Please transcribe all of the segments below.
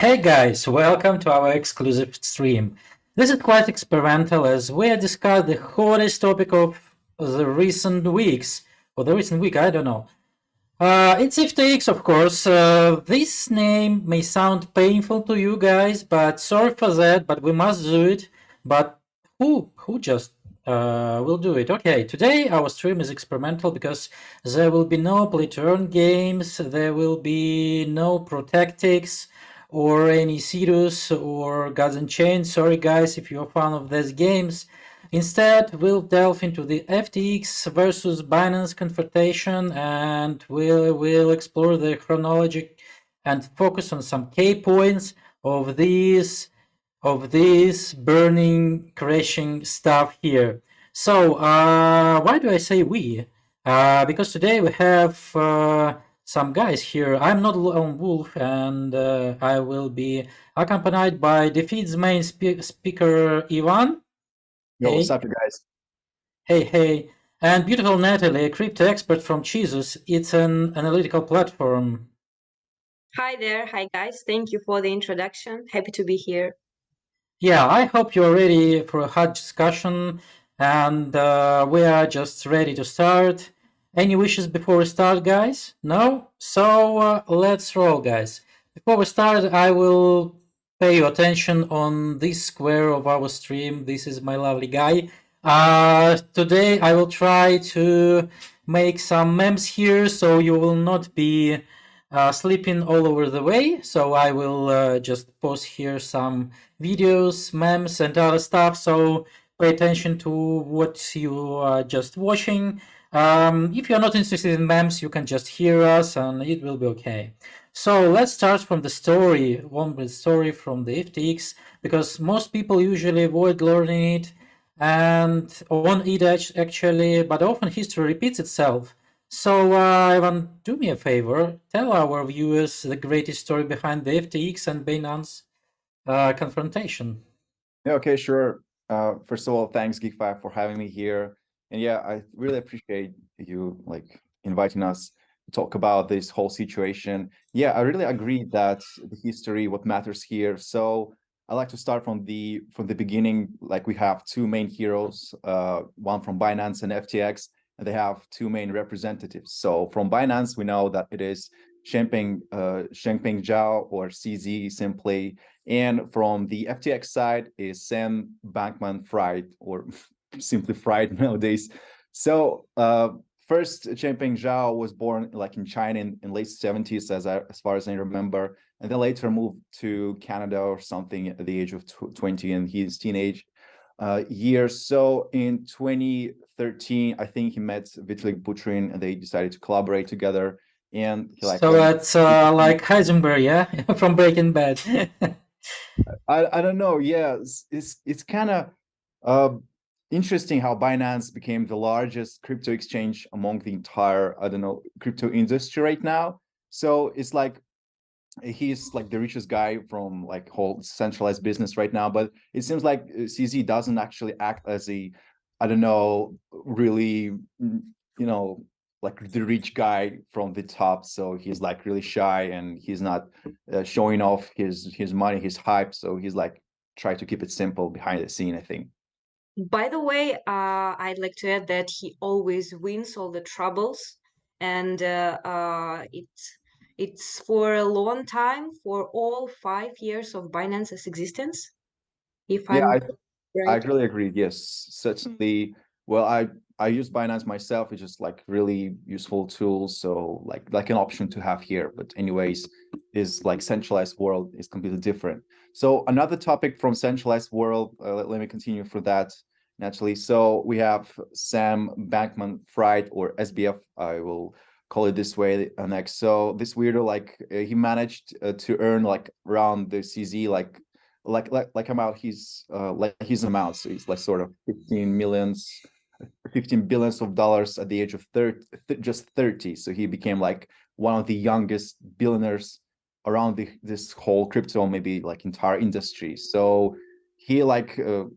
Hey guys, welcome to our exclusive stream. This is quite experimental as we discuss the hottest topic of the recent weeks, or the recent week, I don't know. It's FTX, of course. This name may sound painful to you guys, but sorry for that, but we must do it. But who just will do it? Okay, today our stream is experimental because there will be no play to earn games, there will be no pro tactics, or any Ceetus or Gods and Chains. Sorry guys if you're a fan of these games. Instead, we'll delve into the FTX versus Binance confrontation and we'll explore the chronology and focus on some key points of this burning, crashing stuff here. So, why do I say we? Because today we have some guys here. I'm not lone wolf, and I will be accompanied by DeFeed's main speaker, Ivan. Yo, what's Hey, up, you guys? hey, and beautiful Natalie, a crypto expert from Cheesus. It's an analytical platform. Hi there. Hi, guys. Thank you for the introduction. Happy to be here. Yeah, I hope you're ready for a hot discussion, and we are just ready to start. Any wishes before we start, guys? No? So let's roll, guys. Before we start, I will pay your attention on this square of our stream. This is my lovely guy. Today I will try to make some memes here, so you will not be sleeping all over the way. So I will just post here some videos, memes, and other stuff. So pay attention to what you are just watching. If you're not interested in memes, you can just hear us and it will be okay. So let's start from the story, one story from the FTX, because most people usually avoid learning it and on it actually, but often history repeats itself. So, Ivan, do me a favor, tell our viewers the greatest story behind the FTX and Binance confrontation. Yeah, okay, sure. First of all, thanks GeekFi for having me here. And yeah, I really appreciate you inviting us to talk about this whole situation. Yeah, I really agree that the history, what matters here. So I like to start from the beginning. Like we have two main heroes, one from Binance and FTX, and they have two main representatives. So from Binance, we know that it is Changpeng Zhao, or CZ simply. And from the FTX side is Sam Bankman-Fried, or simply Fried nowadays. So first, Changpeng Zhao was born in China in late 70s, as far as I remember, and then later moved to Canada or something at the age of 20 in his teenage years. So in 2013, I think he met Vitalik Buterin, and they decided to collaborate together. And he So that's like Heisenberg, yeah, from Breaking Bad. I don't know. Yeah, it's kind of interesting how Binance became the largest crypto exchange among the entire, I don't know, crypto industry right now. So it's like he's like the richest guy from whole centralized business right now. But it seems like CZ doesn't actually act as a, I don't know, really, like the rich guy from the top. So he's like really shy, and he's not showing off his money, his hype. So he's like try to keep it simple behind the scene, I think. By the way, I'd like to add that he always wins all the troubles, and it's for a long time, for all 5 years of Binance's existence, if Yeah, I'm I right. really agree. Yes, certainly. Well, I use Binance myself. It's just like really useful tools. So like an option to have here. But anyways, is like centralized world is completely different. So another topic from centralized world. Let me continue for that, naturally. So we have Sam Bankman-Fried, or SBF. I will call it this way next. So this weirdo, he managed to earn like around the CZ amount his amount. So it's like sort of 15 billions of dollars at the age of 30, just 30. So he became like one of the youngest billionaires around this whole crypto, maybe like entire industry. So he to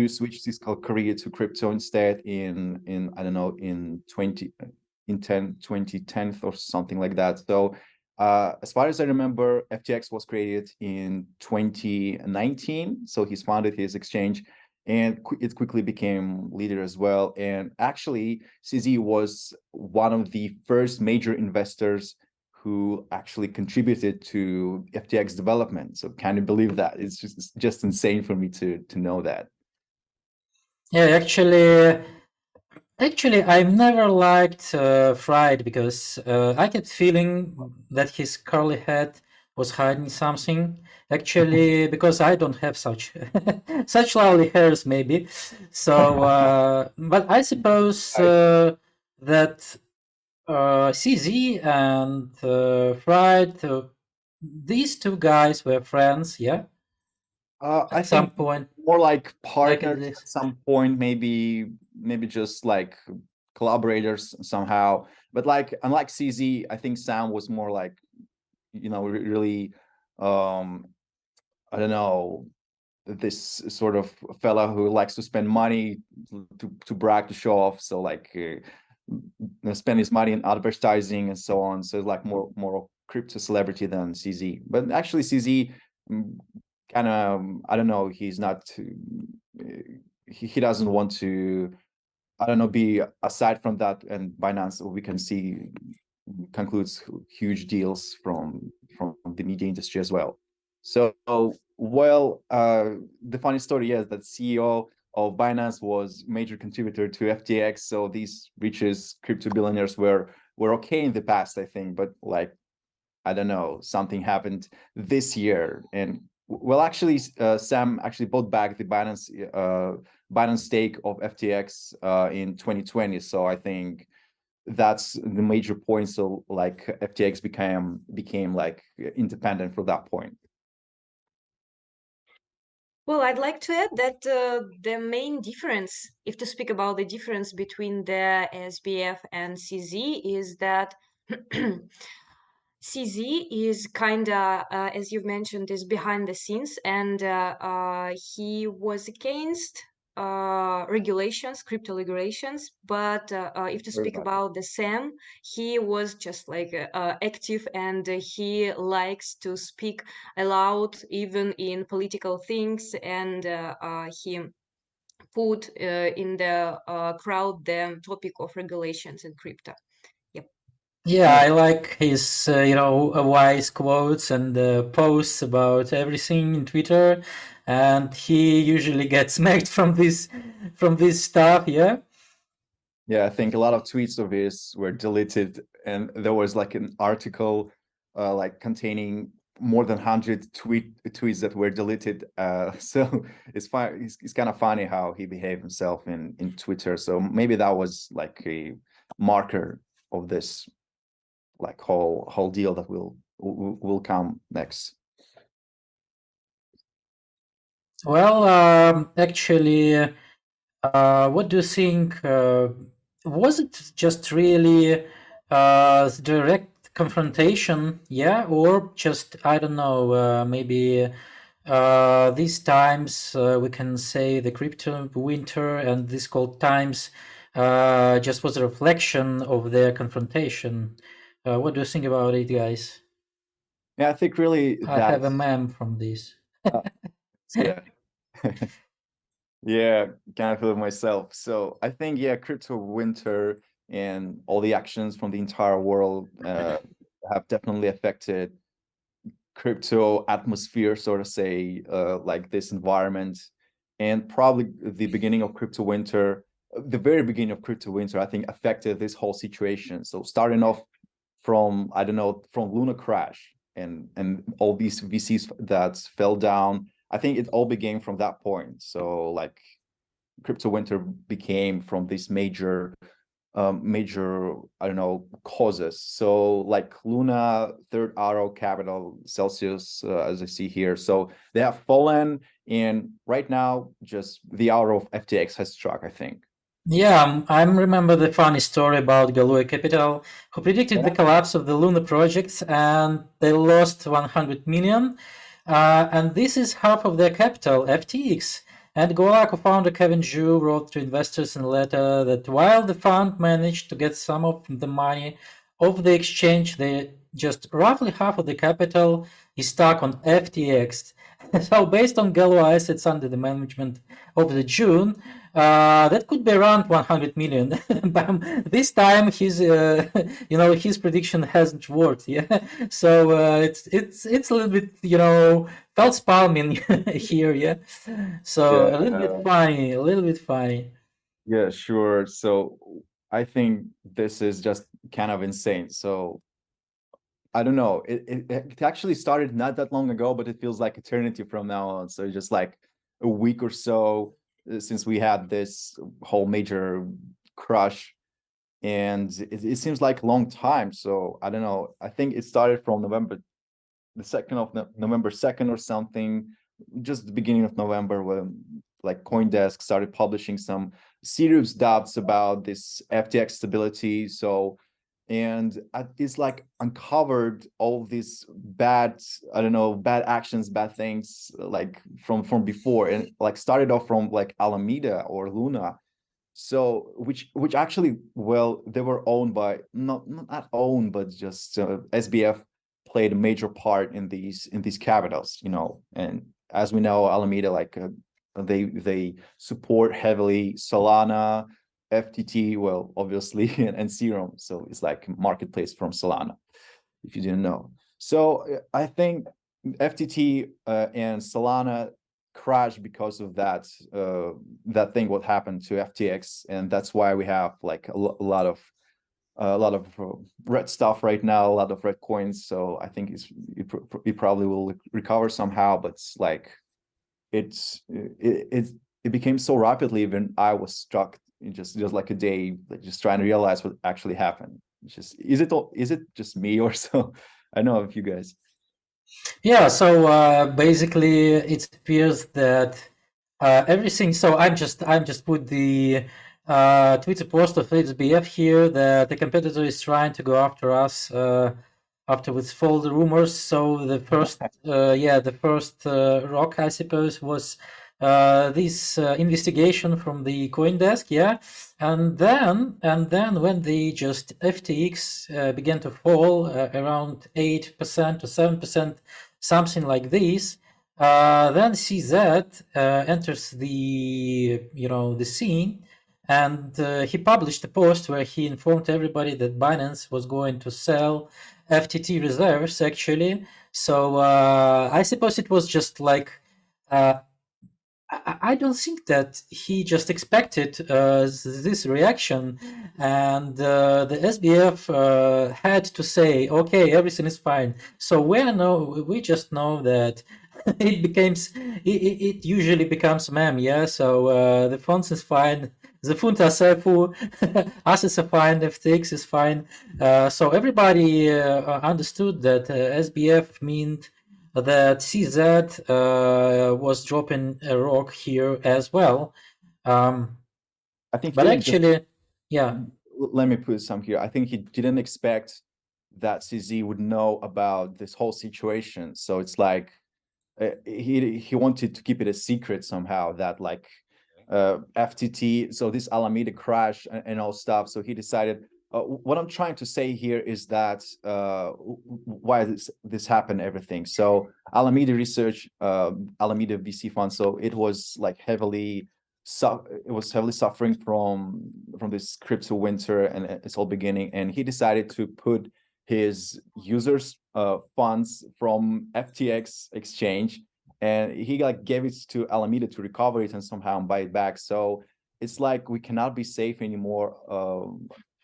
switch his career to crypto instead in I don't know, in 2010 or something like that. So As far as I remember, FTX was created in 2019. So he's founded his exchange, and it quickly became leader as well. And actually, CZ was one of the first major investors who actually contributed to FTX development. So can you believe that? It's just insane for me to know that. Yeah, actually, I've never liked Fried because I kept feeling that his curly head was hiding something. Actually, because I don't have such such lovely hairs, maybe. So, but I suppose that CZ and Fried, these two guys were friends, yeah, I at some think point, more like like partners this. at some point, maybe just like collaborators somehow. But like unlike CZ, I think Sam was more like, really, I don't know, this sort of fella who likes to spend money to brag, to show off. So like spend his money in advertising and so on. So like more crypto celebrity than CZ. But actually CZ kind of, I don't know, he's not, he doesn't want to, I don't know, be aside from that. And Binance, we can see, concludes huge deals from the media industry as well. So, well, the funny story is that CEO of Binance was major contributor to FTX. So these richest crypto billionaires were okay in the past, I think, but like, I don't know, something happened this year. And well, actually, Sam actually bought back the Binance stake of FTX in 2020. So I think that's the major point. So like FTX became like independent from that point. Well, I'd like to add that the main difference, if to speak about the difference between the SBF and CZ, is that CZ is kinda, as you've mentioned, is behind the scenes, and he was against regulations, crypto regulations. But if to speak about the Sam, he was just like active, and he likes to speak aloud, even in political things, and he put in the crowd the topic of regulations in crypto. Yep. Yeah, I like his, wise quotes and posts about everything in Twitter, and he usually gets smacked from this stuff. Yeah, Yeah, I think a lot of tweets of his were deleted, and there was like an article like containing more than 100 tweets that were deleted. So it's fine. It's kind of funny how he behaved himself in Twitter. So maybe that was like a marker of this like whole deal that will come next. well, actually, what do you think? Was it just really direct confrontation? Yeah, or just, I don't know, maybe these times we can say the crypto winter and this cold times just was a reflection of their confrontation. What do you think about it, guys? Yeah, I think really I have a that's meme from this. yeah. Yeah, kind of feel it myself. So I think, yeah, crypto winter and all the actions from the entire world have definitely affected crypto atmosphere, sort of say, like this environment. And probably the beginning of crypto winter, the very beginning of crypto winter, I think affected this whole situation. So starting off from, I don't know, from Luna crash and all these VCs that fell down, I think it all began from that point. So like crypto winter became from this major I don't know, causes. So like Luna, Third Arrow Capital, Celsius, as I see here, so they have fallen, and right now just the hour of FTX has struck, I think. Yeah, I remember the funny story about Galua Capital, who predicted the collapse of the Luna projects, and they lost 100 million. And this is half of their capital, FTX. And Goa co-founder Kevin Zhu wrote to investors in a letter that while the fund managed to get some of the money of the exchange, they just roughly half of the capital is stuck on FTX. So based on Gallo assets under the management of the June, that could be around 100 million. But this time his his prediction hasn't worked. Yeah, so it's a little bit false palming here. Yeah, so Yeah, a little bit funny, a little bit funny. yeah, sure. So I think this is just kind of insane. So I don't know. It actually started not that long ago, but it feels like eternity from now on. So just like a week or so since we had this whole major crush, and it seems like a long time. So I don't know. I think it started from the 2nd of November 2nd or something, just the beginning of November, when like CoinDesk started publishing some serious doubts about this FTX stability. So, and it's like uncovered all these bad, I don't know, bad actions, bad things like from before, and like started off from like Alameda or Luna. So which actually, well, they were owned by not owned, but just SBF played a major part in these capitals, and as we know, Alameda, like they support heavily Solana, FTT, well, obviously, and Serum. So it's like a marketplace from Solana, if you didn't know. So I think FTT and Solana crashed because of that thing what happened to FTX, and that's why we have like a lot of red stuff right now, a lot of red coins. So I think it probably will recover somehow, but it's like it became so rapidly, even I was struck in just like a day, like just trying to realize what actually happened. It's just, is it just me or so? I know a few guys. Yeah, so basically it appears that everything. So I'm just put the Twitter post of SBF here that the competitor is trying to go after us after with false rumors. So the first the first rock, I suppose, was this investigation from the CoinDesk, yeah, and then when the just FTX began to fall around 8% or 7%, something like this. Then CZ enters the scene, and he published a post where he informed everybody that Binance was going to sell FTT reserves. Actually, so I suppose it was just like. I don't think that he just expected this reaction, and the SBF had to say, "Okay, everything is fine." So we just know that it usually becomes meme, yeah. So the fonts is fine, the font are safe, assets are fine, FTX is fine. So everybody understood that SBF meant that CZ was dropping a rock here as well. I think But actually, yeah. let me put some here. I think he didn't expect that CZ would know about this whole situation. So it's like he wanted to keep it a secret somehow, that like FTT, so this Alameda crash and all stuff. So he decided, what I'm trying to say here is that why this happened, everything. So Alameda Research, Alameda VC fund, so it was like heavily suffering from this crypto winter and its whole beginning, and he decided to put his users funds from FTX exchange, and he like gave it to Alameda to recover it and somehow buy it back. So it's like we cannot be safe anymore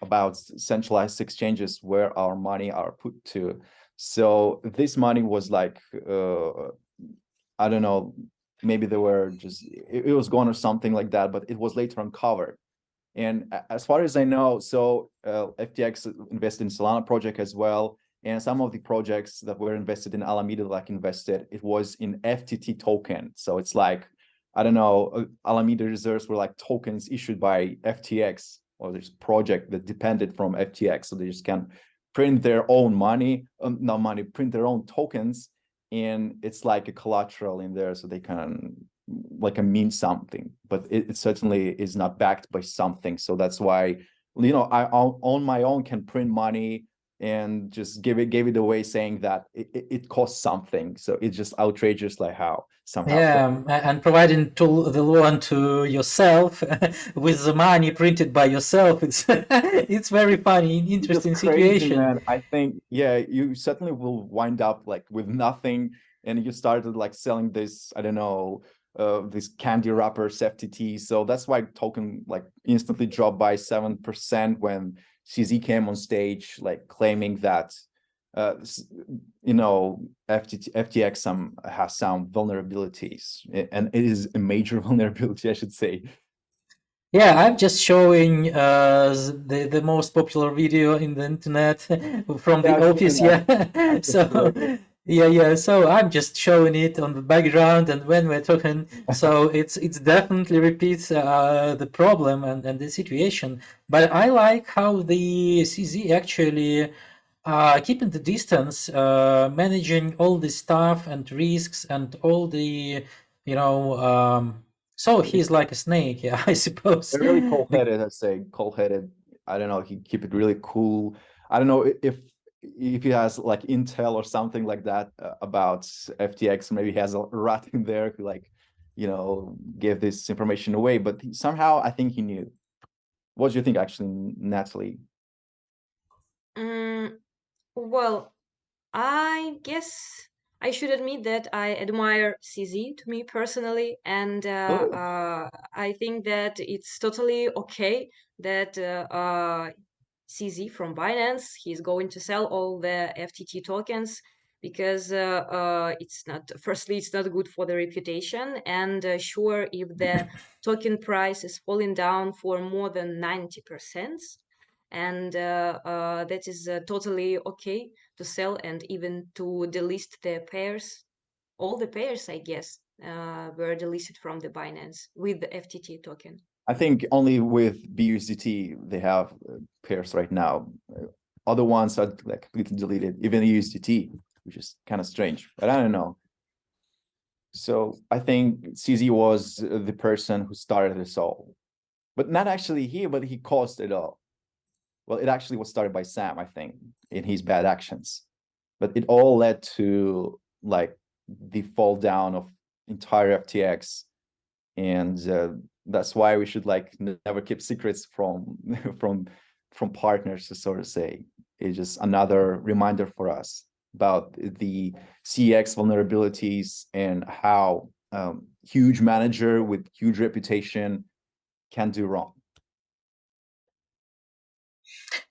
about centralized exchanges where our money are put to. So this money was like I don't know, maybe they were just it was gone or something like that, but it was later uncovered. And as far as I know, so FTX invested in Solana project as well. And some of the projects that were invested in Alameda, like invested, it was in FTT token. So it's like, I don't know, Alameda reserves were like tokens issued by FTX, or this project that depended from FTX. So they just can print their own money, not money, print their own tokens. And it's like a collateral in there, so they can like mean something, but it certainly is not backed by something. So that's why, I on my own can print money and just gave it away, saying that it costs something. So it's just outrageous, like how somehow. Yeah, and providing the loan to yourself with the money printed by yourself. It's very funny, interesting Just crazy, situation. man. I think, yeah, you certainly will wind up like with nothing, and you started like selling this, I don't know, this candy wrappers FTT. So that's why token like instantly dropped by 7% when CZ came on stage, like claiming that FTX has some vulnerabilities, and it is a major vulnerability, I should say. Yeah, I'm just showing the most popular video in the internet from the office. Yeah, so yeah. So I'm just showing it on the background, and when we're talking, so it's definitely repeats the problem and the situation. But I like how the CZ actually keeping the distance, managing all the stuff and risks and all the, so he's like a snake, yeah, I suppose. They're really cold-headed, I say, cold-headed. I don't know, he keep it really cool. I don't know if he has like intel or something like that about FTX. Maybe he has a rat in there who like, gave this information away, but somehow I think he knew. What do you think, actually, Natalie? Well, I guess I should admit that I admire CZ, to me personally, and I think that it's totally okay that CZ from Binance, he's going to sell all the FTT tokens because firstly, it's not good for the reputation, and sure, if the token price is falling down for more than 90%, and that is totally okay to sell and even to delist the pairs. All the pairs, I guess, were delisted from the Binance with the FTT token. I think only with BUSDT they have pairs right now. Other ones are like completely deleted, even USDT, which is kind of strange, but I don't know. So I think CZ was the person who started this all, but not actually he, but he caused it all. Well, it actually was started by Sam, I think, in his bad actions, but it all led to like the fall down of entire FTX, and that's why we should like never keep secrets from from partners, to sort of say. It's just another reminder for us about the CX vulnerabilities and how huge manager with huge reputation can do wrong.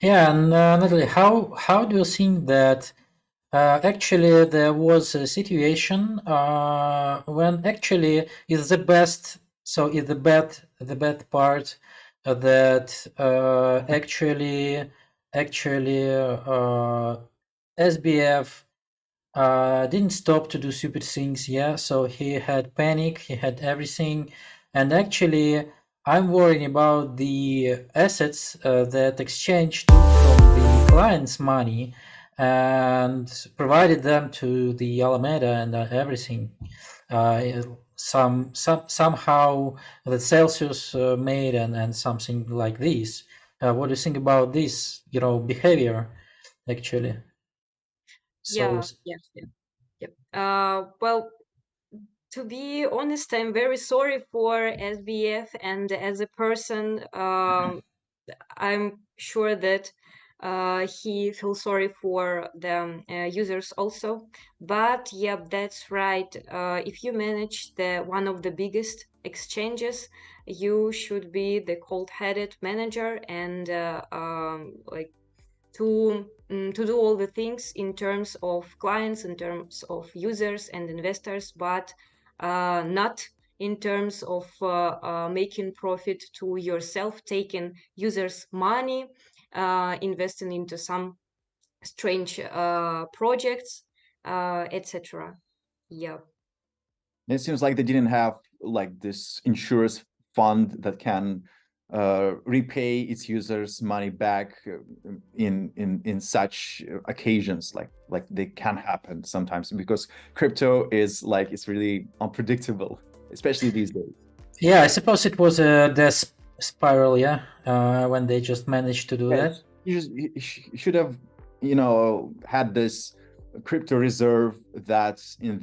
Yeah, and Natalie, how do you think that actually there was a situation when actually is the best, so is the bad part that actually SBF didn't stop to do stupid things, yeah, so he had panic, he had everything, and actually I'm worrying about the assets that exchange took from the client's money and provided them to the Alameda and everything. Somehow that Celsius made and something like this. What do you think about this, behavior, actually? So Yeah. Well, to be honest, I'm very sorry for SBF, and as a person, I'm sure that he feels sorry for the users also. But yeah, that's right. If you manage one of the biggest exchanges, you should be the cold-headed manager and like to do all the things in terms of clients, in terms of users and investors, but not in terms of making profit to yourself, taking users' money, investing into some strange projects, etc. Yeah. It seems like they didn't have like this insurance fund that can repay its users money back in such occasions, like they can happen sometimes, because crypto is like, it's really unpredictable, especially these days. yeah, I suppose it was a death spiral, yeah, when they just managed to do that. You should have had this crypto reserve that's in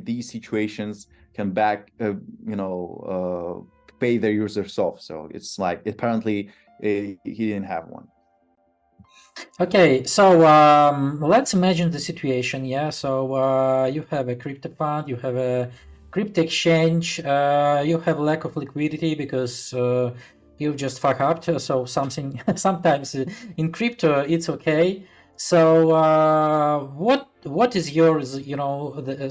these situations can pay their users off. So it's like apparently he didn't have one. Okay, so let's imagine the situation. Yeah, so you have a crypto fund, you have a crypto exchange, you have lack of liquidity because you just fuck up. So something sometimes in crypto it's okay. So what is yours?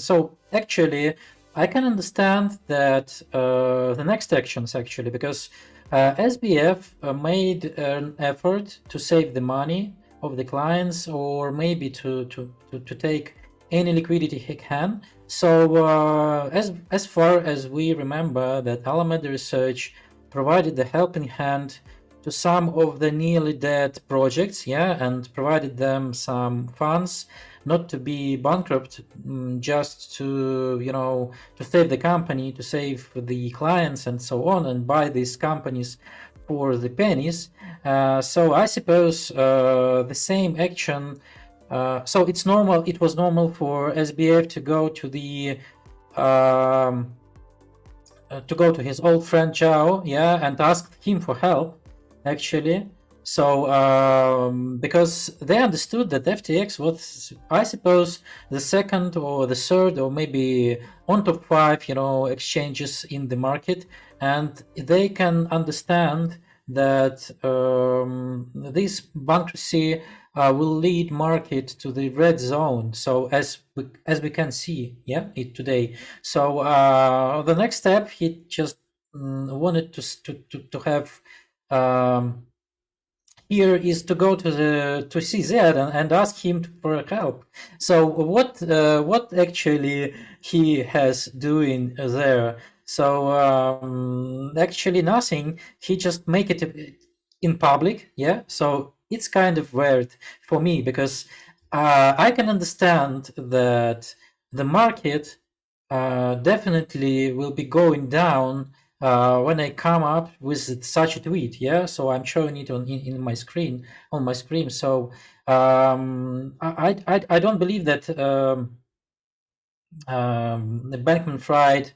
So actually, I can understand that the next actions actually because SBF made an effort to save the money of the clients, or maybe to take any liquidity he can. So as far as we remember, that Alameda Research provided the helping hand to some of the nearly dead projects, yeah, and provided them some funds not to be bankrupt, just to to save the company, to save the clients and so on, and buy these companies for the pennies. So I suppose the same action. So it's normal. It was normal for SBF to go to the to go to his old friend Zhao, yeah, and ask him for help, actually. So because they understood that FTX was, I suppose, the second or the third or maybe on top five, exchanges in the market, and they can understand that this bankruptcy will lead market to the red zone. So as we can see, yeah, it today. So the next step, he just wanted to have here is to go to CZ and ask him for help. So what actually he has doing there? So actually nothing. He just make it in public, yeah. So it's kind of weird for me because I can understand that the market definitely will be going down when I come up with such a tweet. Yeah, so I'm showing it in my screen on my screen. So I don't believe that the bankman-fried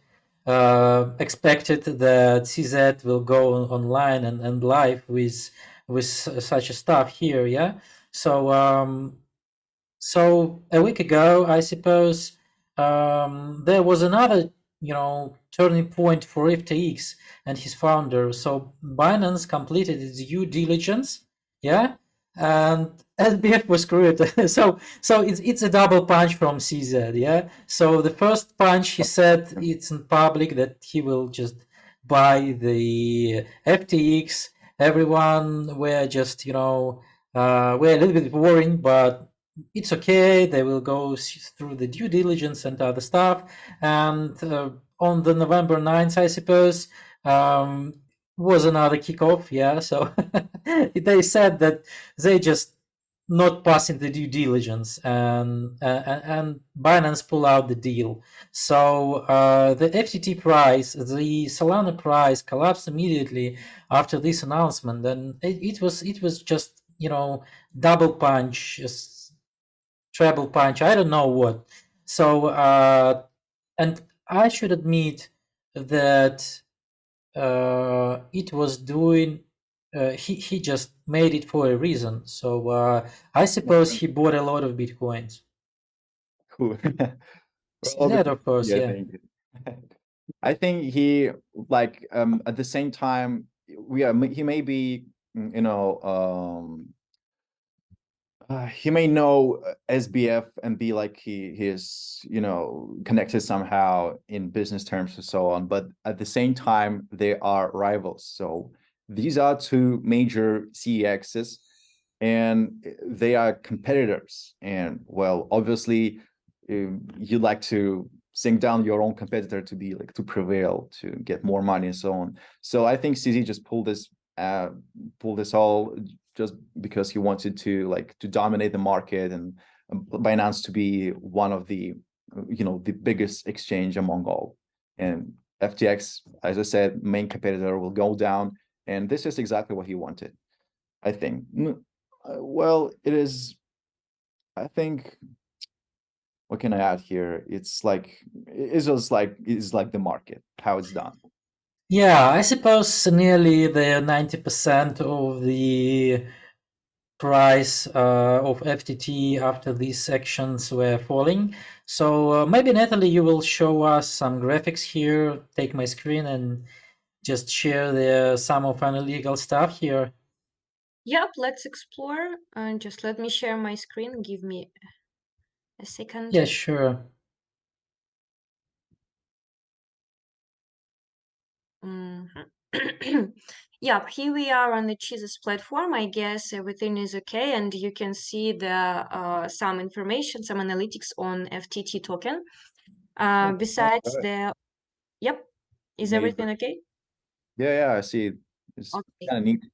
expected that CZ will go online and live with such a stuff here. Yeah, so so a week ago, I suppose, there was another, turning point for FTX and his founder. So Binance completed its due diligence, yeah, and SBF was screwed. So it's a double punch from CZ, yeah. So the first punch, he said it's in public that he will just buy the FTX. Everyone were just, we're a little bit worried, but it's okay. They will go through the due diligence and other stuff. And on the November 9th, I suppose, was another kickoff. Yeah. So they said that they just not passing the due diligence, and Binance pull out the deal. So the FTT price, the Solana price, collapsed immediately after this announcement, and it was just double punch, treble punch, I don't know what. So and I should admit that it was doing he just made it for a reason. So I suppose he bought a lot of bitcoins. Cool. That, of course, Yeah, yeah. thank you. I think he at the same time he may be he may know SBF and be like he is connected somehow in business terms and so on, but at the same time they are rivals. So these are two major CEXs and they are competitors, and well, obviously you like to sink down your own competitor to be like to prevail, to get more money and so on. So I think CZ just pulled this all just because he wanted to dominate the market and Binance to be one of the the biggest exchange among all. And FTX, as I said, main competitor will go down, and this is exactly what he wanted, I think. Well, it is I think, what can I add here? It's just like the market, how it's done. Yeah, I suppose nearly the 90% of the price of FTT after these sections were falling. So maybe Natalie, you will show us some graphics here. Take my screen and just share some of analytical stuff here. Yep, let's explore. And just let me share my screen. Give me a second. Yeah, sure. Yeah, here we are on the Cheesus platform. I guess everything is okay, and you can see the some information, some analytics on FTT token. Besides the, yep, is Amazing. everything okay? Yeah, I see. It's Okay. kind of neat.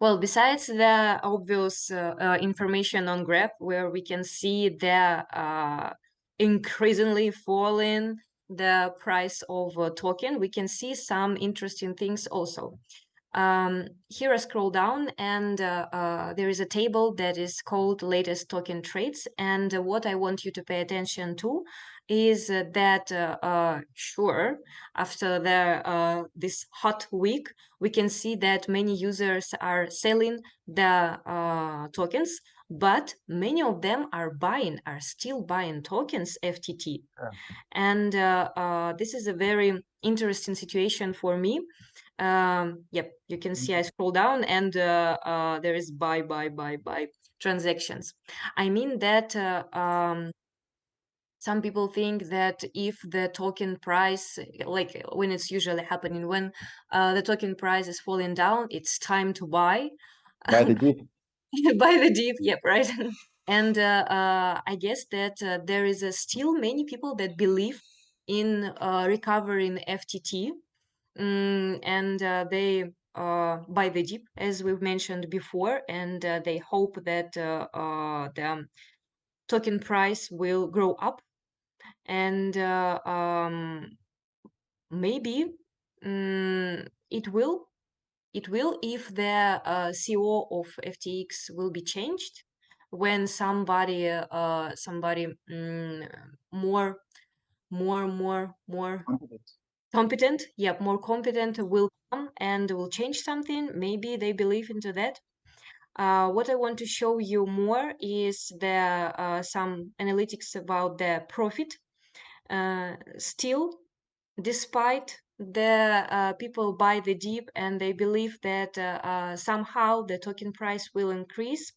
Well, besides the obvious information on graph, where we can see the increasingly falling the price of a token, we can see some interesting things also. Here I scroll down, and there is a table that is called latest token trades. And what I want you to pay attention to is that sure, after this hot week, we can see that many users are selling the tokens, but many of them are still buying tokens FTT. Yeah. And this is a very interesting situation for me. Yep, you can see I scroll down, and there is buy transactions. I mean that some people think that if the token price, like when it's usually happening, when the token price is falling down, it's time to buy. By the dip. Buy the dip, yep, right. And I guess that there is still many people that believe in recovering FTT, and they buy the dip, as we've mentioned before, and they hope that the token price will grow up, and maybe it will if the CEO of FTX will be changed, when somebody more competent, yeah, more competent will come and will change something. Maybe they believe into that. What I want to show you more is the some analytics about the profit. Still, despite the people buy the dip and they believe that somehow the token price will increase,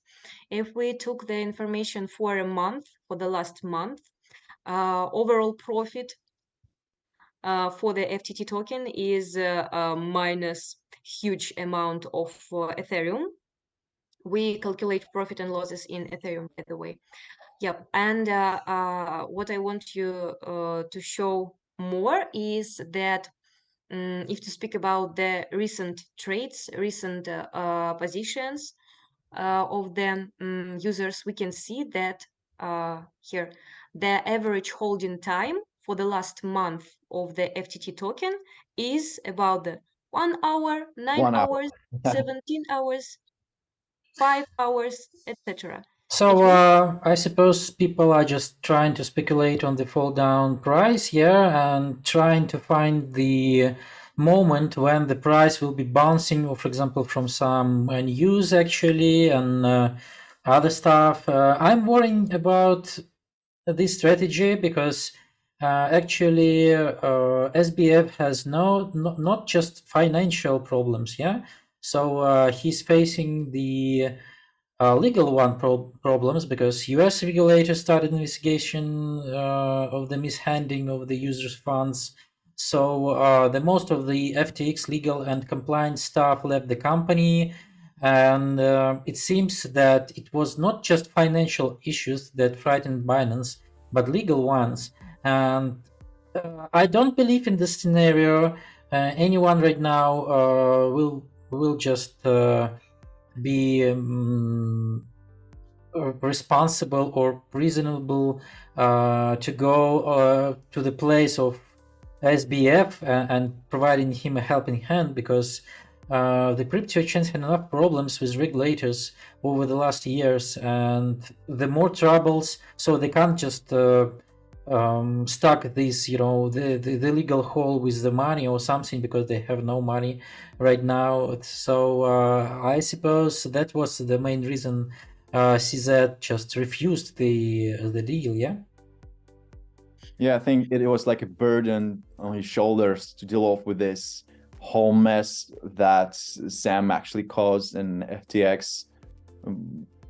if we took the information for a month, for the last month, overall profit for the FTT token is minus huge amount of Ethereum. We calculate profit and losses in Ethereum, by the way. Yep. And what I want you to show more is that if to speak about the recent trades, recent positions of the users, we can see that here the average holding time for the last month of the FTT token is about 1 hour, 9 1 hour. hours, 17 hours, 5 hours, etc. So I suppose people are just trying to speculate on the fall down price here and trying to find the moment when the price will be bouncing, or for example, from some news actually and other stuff. I'm worrying about this strategy because actually SBF has not just financial problems, yeah. So he's facing the legal problems because U.S. regulators started investigation of the mishandling of the users' funds. So the most of the FTX legal and compliance staff left the company, and it seems that it was not just financial issues that frightened Binance, but legal ones. And I don't believe in this scenario. Anyone right now will just be responsible or reasonable to go to the place of SBF and providing him a helping hand, because the crypto exchange had enough problems with regulators over the last years, and the more troubles, so they can't just stuck this, the legal hole with the money or something, because they have no money right now. So I suppose that was the main reason CZ just refused the deal. Yeah, I think it was like a burden on his shoulders to deal with this whole mess that Sam actually caused, and FTX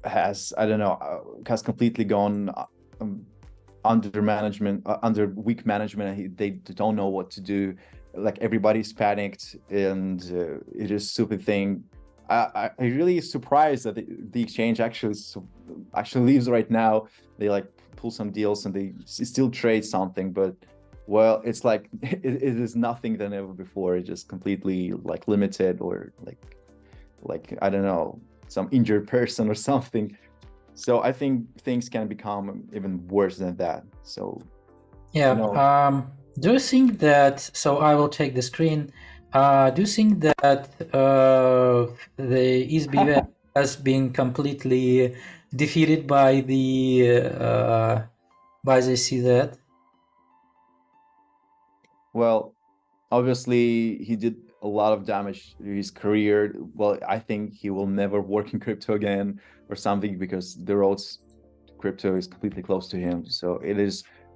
has, I don't know, has completely gone under management, under weak management. They don't know what to do. Like, everybody's panicked, and it is a stupid thing. I really surprised that the exchange actually leaves right now. They like pull some deals and they still trade something, but well, it's like it is nothing than ever before. It's just completely like limited, or like I don't know, some injured person or something. So I think things can become even worse than that. So Yeah. Do you think that? So I will take the screen. Do you think that the SBF has been completely defeated by the CZ? well, obviously he did a lot of damage to his career. Well, I think he will never work in crypto again or something, because the roads to crypto is completely close to him. So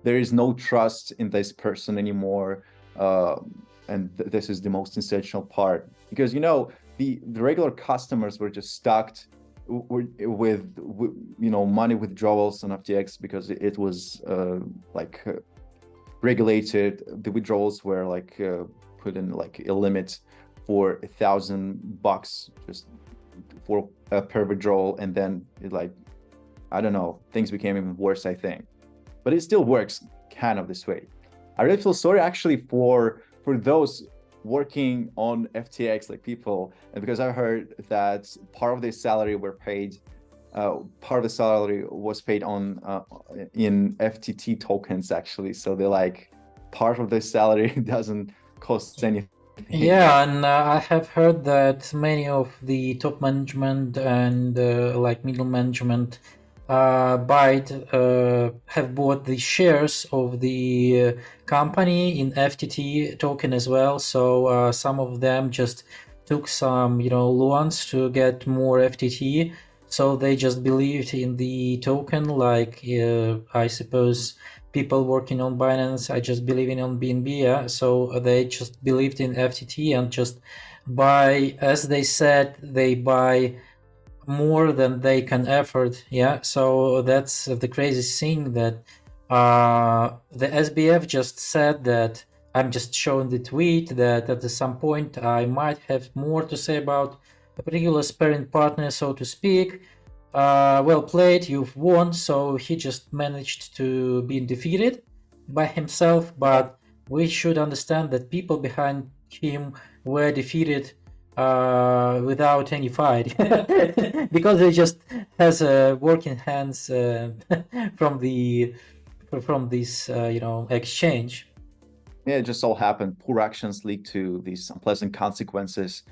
there is no trust in this person anymore. And this is the most essential part, because the regular customers were just stuck with money withdrawals on FTX, because it was regulated. The withdrawals were like put in like a limit for $1,000 just for per withdrawal, and then I don't know, things became even worse, I think. But it still works kind of this way. I really feel sorry actually for those working on FTX, like people, and because I heard that part of their salary were paid, part of the salary was paid on in FTT tokens actually. So they're like, part of the salary doesn't cost anything. Yeah, and I have heard that many of the top management and like middle management have bought the shares of the company in FTT token as well. So some of them just took some, loans to get more FTT. So they just believed in the token, like I suppose people working on Binance, I just believing on BNB, yeah? So they just believed in FTT and just buy, as they said, they buy more than they can afford, yeah? So that's the crazy thing, that the SBF just said that, I'm just showing the tweet, that at some point I might have more to say about a particular sparring partner, so to speak. Well played, you've won. So he just managed to be defeated by himself, but we should understand that people behind him were defeated without any fight because they just has working hands from this exchange. Yeah, it just all happened. Poor actions lead to these unpleasant consequences.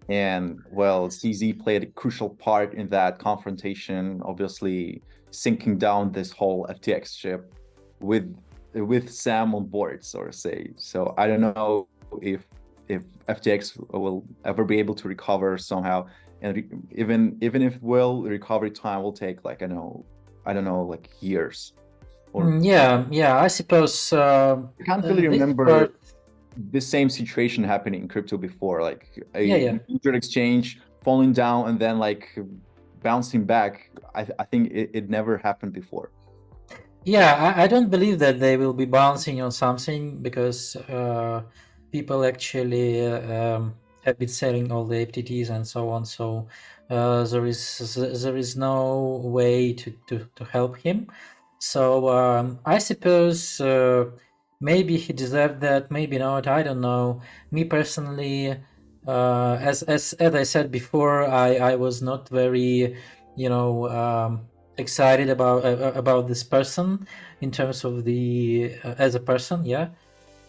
And well, CZ played a crucial part in that confrontation, obviously sinking down this whole FTX ship with Sam on board, so to say. So I don't know if FTX will ever be able to recover somehow, and even if will, recovery time will take like I don't know, like years. Or Yeah, I suppose I can't really this remember part, the same situation happening in crypto before, like yeah. major exchange falling down and then like bouncing back. I think it never happened before. Yeah, I don't believe that they will be bouncing on something, because people actually have been selling all the FTTs and so on. So there is no way to help him. So I suppose maybe he deserved that, maybe not. I don't know. Me personally, as I said before, I was not very, excited about this person in terms of the as a person, yeah.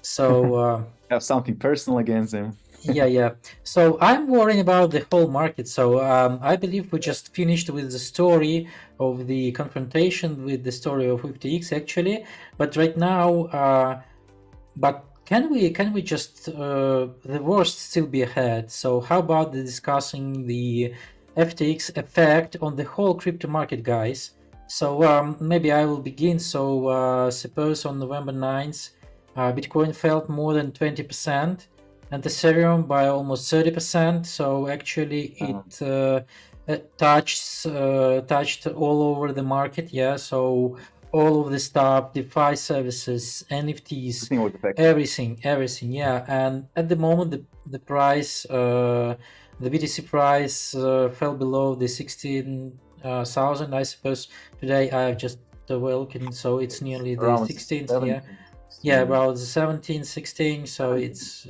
So Have something personal against him. Yeah. So I'm worrying about the whole market. So I believe we just finished with the story of the confrontation with the story of FTX actually, but right now, but can we just the worst still be ahead? So how about discussing the FTX effect on the whole crypto market, guys? So maybe I will begin. So suppose on November 9th, Bitcoin fell more than 20%, and Ethereum by almost 30%. So actually, it touched all over the market. Yeah. So all of the stuff, DeFi services, NFTs, Everything was affected. everything. Yeah. And at the moment, the price, the BTC price fell below the 16,000. I suppose today I've just awoken, so it's nearly the Around 16th. 17, Yeah, 16. about 17, 16. So 17. it's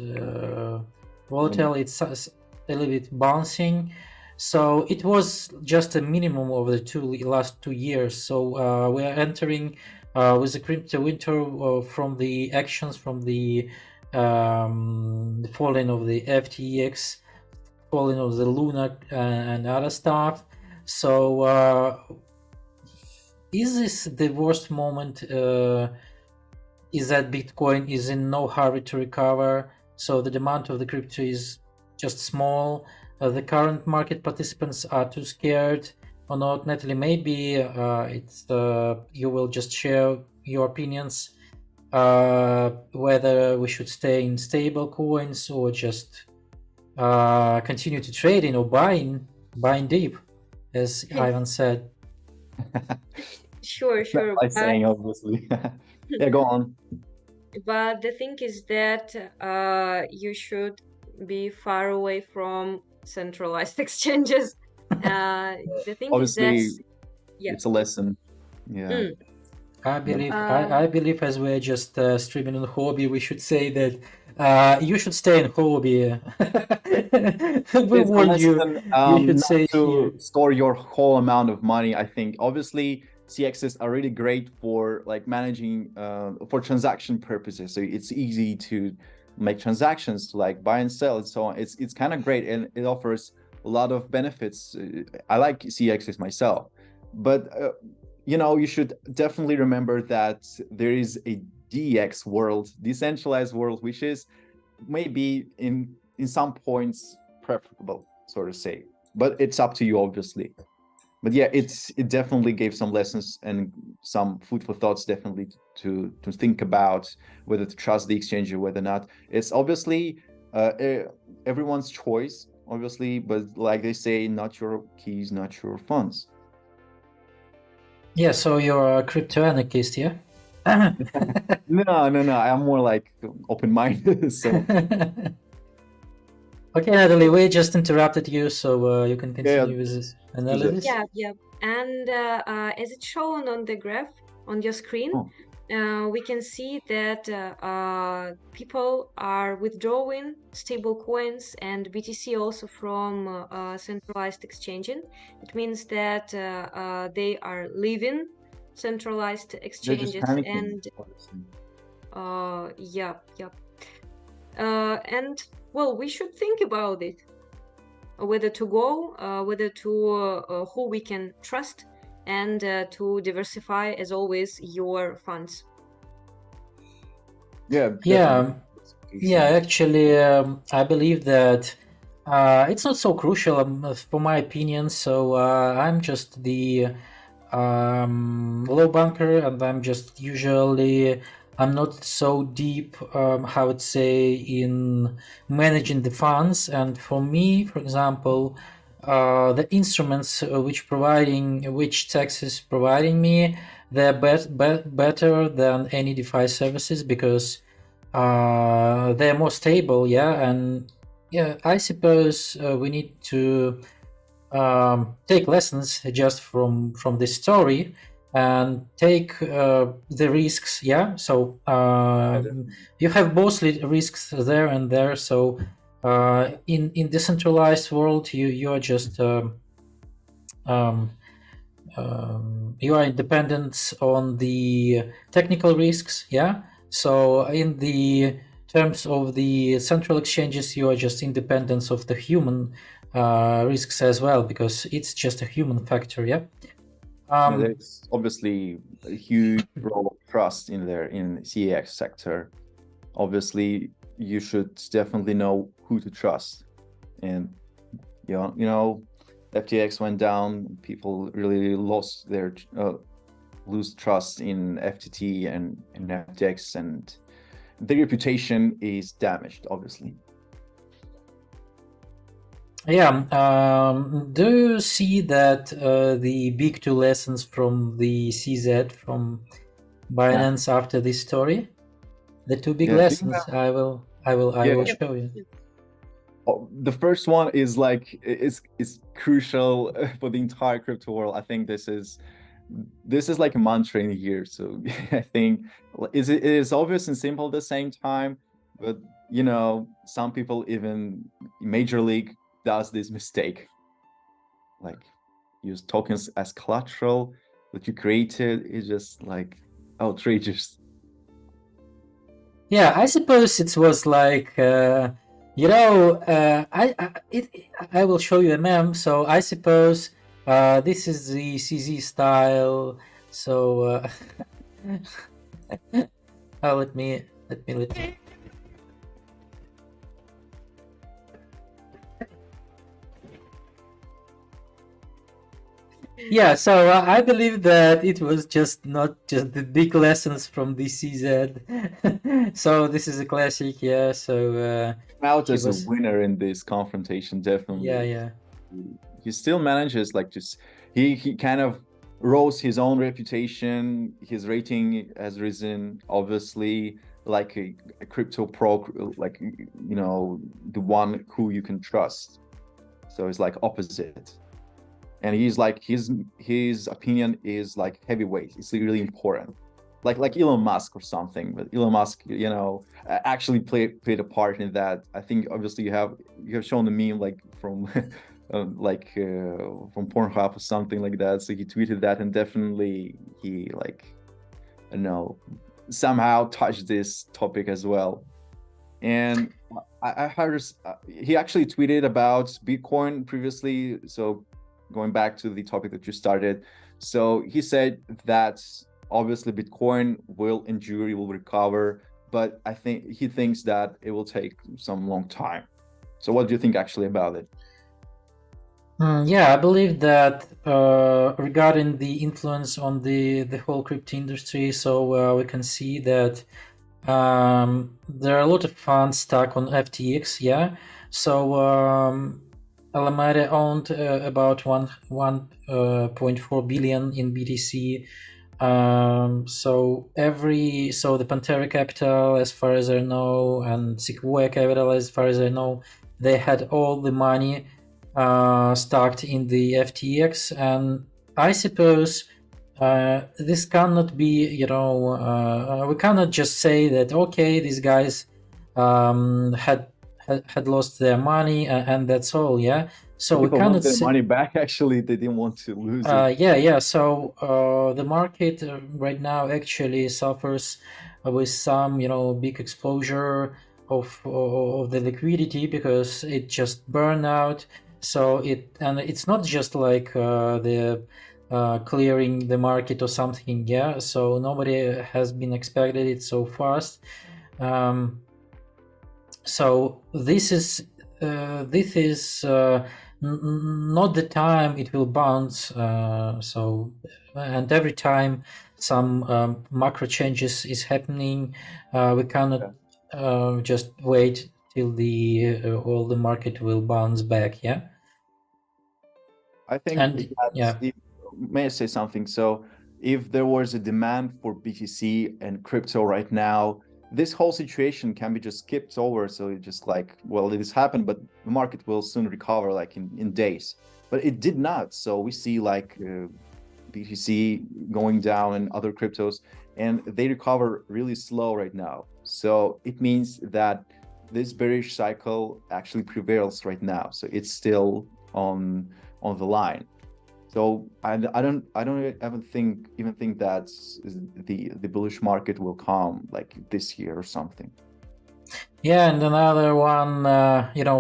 volatile. It's a little bit bouncing. So it was just a minimum of the last 2 years. So we are entering with the crypto winter from the actions from the falling of the FTX, falling of the Luna and other stuff. So is this the worst moment? Is that Bitcoin is in no hurry to recover? So the demand of the crypto is just small. The current market participants are too scared or not. Natalie, maybe it's you will just share your opinions whether we should stay in stable coins or just continue to trading or buying deep, as Ivan said. Sure. By saying, obviously. Yeah, go on. But the thing is that you should be far away from centralized exchanges. The thing Obviously, is that it's a lesson. Yeah. I believe as we're just streaming on hobby, we should say that you should stay in hobby. We It's a warned you. lesson, You should not say to here. store your whole amount of money. I think obviously CXs are really great for like managing for transaction purposes. So it's easy to make transactions to like buy and sell and so on. It's kind of great and it offers a lot of benefits. I like CXs myself, but you should definitely remember that there is a DX world, decentralized world, which is maybe in some points preferable, so to say, but it's up to you, obviously. But yeah, it definitely gave some lessons and some food for thoughts, definitely to think about whether to trust the exchange or whether not. It's obviously everyone's choice, obviously, but like they say, not your keys, not your funds. Yeah, so you're a crypto anarchist, yeah? No, I'm more like open-minded. So okay, Natalie, we just interrupted you, so you can continue with this Cheesus. analysis. Yeah. And as it's shown on the graph on your screen, we can see that people are withdrawing stable coins and BTC also from centralized exchanging. It means that they are leaving centralized They're just exchanges panicking, and obviously. and well, we should think about it, whether to go, whether to who we can trust, and to diversify, as always, your funds. Yeah, actually, I believe that it's not so crucial for my opinion. So I'm just the low banker, and I'm not so deep, how would say, in managing the funds. And for me, for example, the instruments which Tex is providing me, they're better than any DeFi services because they're more stable. Yeah, and yeah, I suppose we need to take lessons just from this story and take the risks. Yeah, so you have both risks there and there. So in decentralized world, you are just you are independent on the technical risks. Yeah, so in the terms of the central exchanges, you are just independent of the human risks as well, because it's just a human factor. Yeah. There's obviously a huge role of trust in there in CEX sector. Obviously, you should definitely know who to trust, and FTX went down. People really lost their lose trust in FTT and FTX, and their reputation is damaged, obviously. Yeah. Do you see that the big two lessons from the CZ from Binance after this story? The two big lessons. I will show you. The first one is like is crucial for the entire crypto world. I think this is like a mantra in here. So I think it is obvious and simple at the same time, but some people, even Major League, does this mistake, like use tokens as collateral that you created. Is just like outrageous. Yeah, I suppose it was like I will show you a meme. So I suppose this is the CZ style. So let me. Yeah, so I believe that it was just not just the big lessons from the CZ. So this is a classic, yeah. So out as a winner in this confrontation, definitely. Yeah. He still manages, like, just he kind of rose his own reputation. His rating has risen, obviously, like a crypto pro, like the one who you can trust. So it's like opposite. And he's like his opinion is like heavyweight. It's really important, like Elon Musk or something. But Elon Musk, actually played a part in that. I think obviously you have shown the meme like from from Pornhub or something like that. So he tweeted that, and definitely he somehow touched this topic as well. And I heard he actually tweeted about Bitcoin previously. So going back to the topic that you started, so he said that obviously Bitcoin will endure, it will recover, but I think he thinks that it will take some long time. So what do you think actually about it? Yeah, I believe that regarding the influence on the whole crypto industry, so we can see that there are a lot of funds stuck on FTX. Yeah, so Alameda owned about 1.4 billion in BTC. So the Pantera Capital, as far as I know, and Sequoia Capital, as far as I know, they had all the money stuck in the FTX, and I suppose this cannot be, we cannot just say that okay, these guys had lost their money and that's all. Yeah, so people we cannot want their money back. Actually, they didn't want to lose it. Yeah. So the market right now actually suffers with some big exposure of the liquidity, because it just burned out. So it's not just like the clearing the market or something. Yeah, so nobody has been expected it so fast. So this is not the time it will bounce. And every time some macro changes is happening, we cannot just wait till all the market will bounce back. Yeah. I think may I say something? So if there was a demand for BTC and crypto right now, this whole situation can be just skipped over. So it's just like, well, this happened, but the market will soon recover, like in days. But it did not. So we see like BTC going down and other cryptos, and they recover really slow right now. So it means that this bearish cycle actually prevails right now. So it's still on the line. So I don't even think that the bullish market will come like this year or something. Yeah, and another one,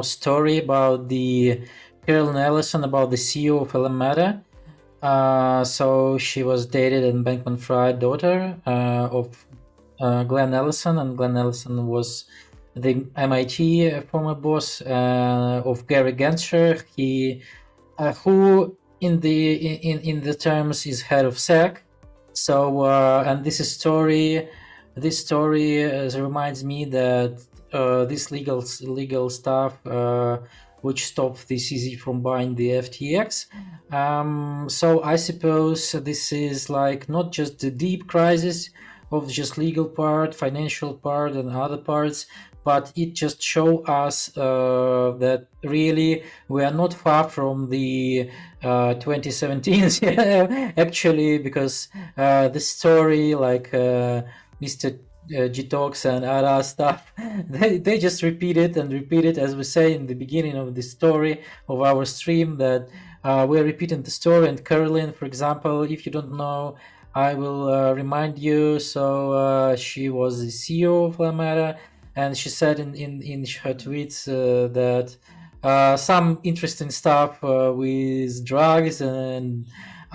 story about the Carolyn Ellison, about the CEO of Alameda. So she was dated and bankman-fried daughter of Glenn Ellison, and Glenn Ellison was the MIT former boss of Gary Genscher. Who in the terms is head of SEC. So and this story reminds me that this legal stuff which stopped the CZ from buying the FTX. So I suppose this is like not just the deep crisis of just legal part, financial part, and other parts, but it just show us that really we are not far from the 2017 actually, because the story like Mr. G-Talks and other stuff, they just repeat it and repeat it, as we say in the beginning of the story of our stream, that we're repeating the story. And Caroline, for example, if you don't know, I will remind you. So she was the CEO of Alameda, and she said in her tweets that some interesting stuff with drugs and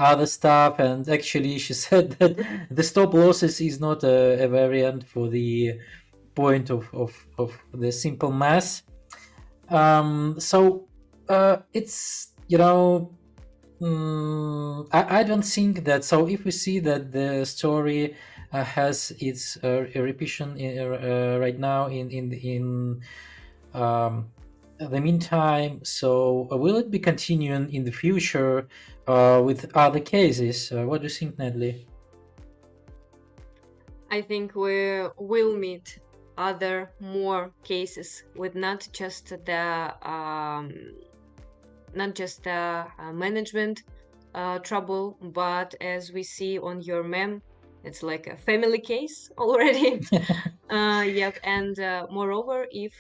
other stuff, and actually she said that the stop losses is not a variant for the point of the simple math. So it's I don't think that. So if we see that the story has its repetition right now in the meantime, so will it be continuing in the future with other cases? What do you think, Natalie? I think we will meet other more cases with not just the management trouble, but as we see on your meme, it's like a family case already. Yep, and moreover, if